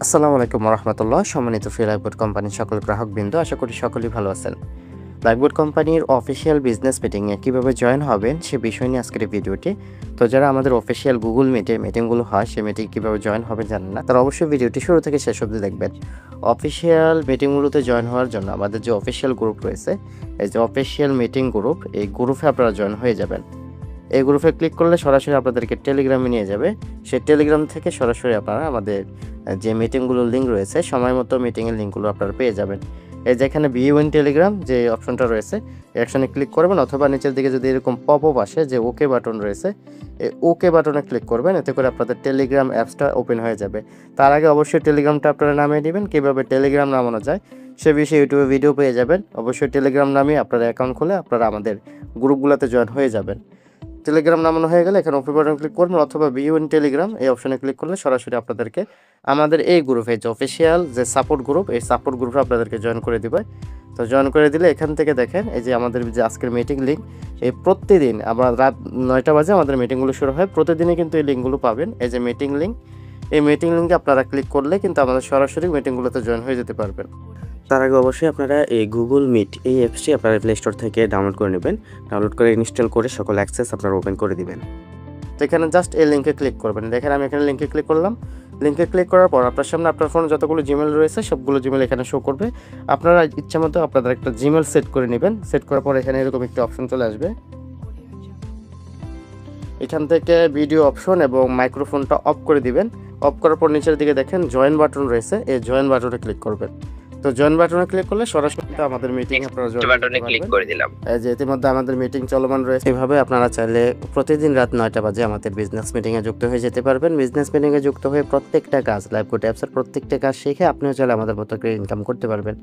আসসালামু আলাইকুম রহমতুল্লাহ। সম্মানিত ফ্রি লাইফবোর্ড কোম্পানির সকল গ্রাহকবৃন্দ, আশা করি সকলেই ভালো আছেন। লাইফবোর্ড কোম্পানির অফিসিয়াল বিজনেস মিটিংয়ে কীভাবে জয়েন হবেন সে বিষয় নিয়ে আজকের এই ভিডিওটি। তো যারা আমাদের অফিসিয়াল গুগল মিটে মিটিংগুলো হয় সেই মিটিং কীভাবে জয়েন হবেন জানেন না, তারা অবশ্যই ভিডিওটি শুরু থেকে শেষ অবধি দেখবেন। অফিসিয়াল মিটিংগুলোতে জয়েন হওয়ার জন্য আমাদের যে অফিসিয়াল গ্রুপ রয়েছে, এই যে অফিসিয়াল মিটিং গ্রুপ, এই গ্রুপে আপনারা জয়েন হয়ে যাবেন। এই গ্রুপে ক্লিক করলে সরাসরি আপনাদেরকে টেলিগ্রামে নিয়ে যাবে। সেই টেলিগ্রাম থেকে সরাসরি আপনারা আমাদের যে মিটিংগুলোর লিঙ্ক রয়েছে, সময় মতো মিটিংয়ের লিঙ্কগুলো আপনারা পেয়ে যাবেন। এই যেখানে ভিউ ইন টেলিগ্রাম যে অপশনটা রয়েছে, এই অপশনে ক্লিক করবেন, অথবা নিচের দিকে যদি এরকম পপ আপ আসে যে ওকে বাটন রয়েছে, এই ওকে বাটনে ক্লিক করবেন। এতে করে আপনাদের টেলিগ্রাম অ্যাপসটা ওপেন হয়ে যাবে। তার আগে অবশ্যই টেলিগ্রামটা আপনারা নামিয়ে নেবেন। কীভাবে টেলিগ্রাম নামানো যায় সে বিষয়ে ইউটিউবে ভিডিও পেয়ে যাবেন। অবশ্যই টেলিগ্রাম নামিয়ে আপনারা অ্যাকাউন্ট খুলে আপনারা আমাদের গ্রুপগুলোতে জয়েন হয়ে যাবেন। টেলিগ্রাম নামানো হয়ে গেলে এখানে ওপি বাটন ক্লিক করবেন, অথবা ভিউ ইন টেলিগ্রাম এই অপশনে ক্লিক করলে সরাসরি আপনাদেরকে আমাদের এই গ্রুপে যে অফিসিয়াল যে সাপোর্ট গ্রুপ, এই সাপোর্ট গ্রুপে আপনাদেরকে জয়েন করে দিবে। তো জয়েন করে দিলে এখান থেকে দেখেন এই যে আমাদের যে আজকের মিটিং লিঙ্ক, এই প্রতিদিন আমরা রাত 9টা বাজে আমাদের মিটিংগুলো শুরু হয়। প্রতিদিনই কিন্তু এই লিঙ্কগুলো পাবেন। এই যে মিটিং লিঙ্ক, এই মিটিং লিঙ্কে আপনারা ক্লিক করলে কিন্তু আমাদের সরাসরি মিটিংগুলোতে জয়েন হয়ে যেতে পারবেন। তার আগে অবশ্যই আপনারা এই গুগল মিট এই অ্যাপসটি আপনারা প্লে স্টোর থেকে ডাউনলোড করে নেবেন। ডাউনলোড করে ইনস্টল করে সকল অ্যাক্সেস আপনারা ওপেন করে দিবেন। তো এখানে জাস্ট এই লিঙ্কে ক্লিক করবেন। দেখেন আমি এখানে লিঙ্কে ক্লিক করলাম। লিঙ্কে ক্লিক করার পর আপনার সামনে আপনার ফোনে যতগুলো জিমেল রয়েছে সবগুলো জিমেল এখানে শো করবে। আপনারা ইচ্ছা মতো আপনাদের একটা জিমেল সেট করে নেবেন। সেট করার পর এখানে এরকম একটি অপশন চলে আসবে। এখান থেকে ভিডিও অপশন এবং মাইক্রোফোনটা অফ করে দিবেন। অফ করার পর নিচের দিকে দেখেন জয়েন বাটন রয়েছে, এই জয়েন বাটনে ক্লিক করবেন। তো জয়েন বাটনে ক্লিক করলে সরাসরি আমাদের মিটিং আপনারা জয়েন বাটনে ক্লিক করে দিলাম। এই যে ইতিমধ্যে আমাদের মিটিং চলমান রয়েছে। এভাবে আপনারা চাইলে প্রতিদিন রাত 9টা বাজে আমাদের বিজনেস মিটিংয়ে যুক্ত হয়ে যেতে পারবেন। বিজনেস মিটিংয়ে যুক্ত হয়ে প্রত্যেকটা কাজ লাইফবোর্ড অ্যাপসের প্রত্যেকটা কাজ শিখে আপনিও চাইলে আমাদের মতো করে ইনকাম করতে পারবেন।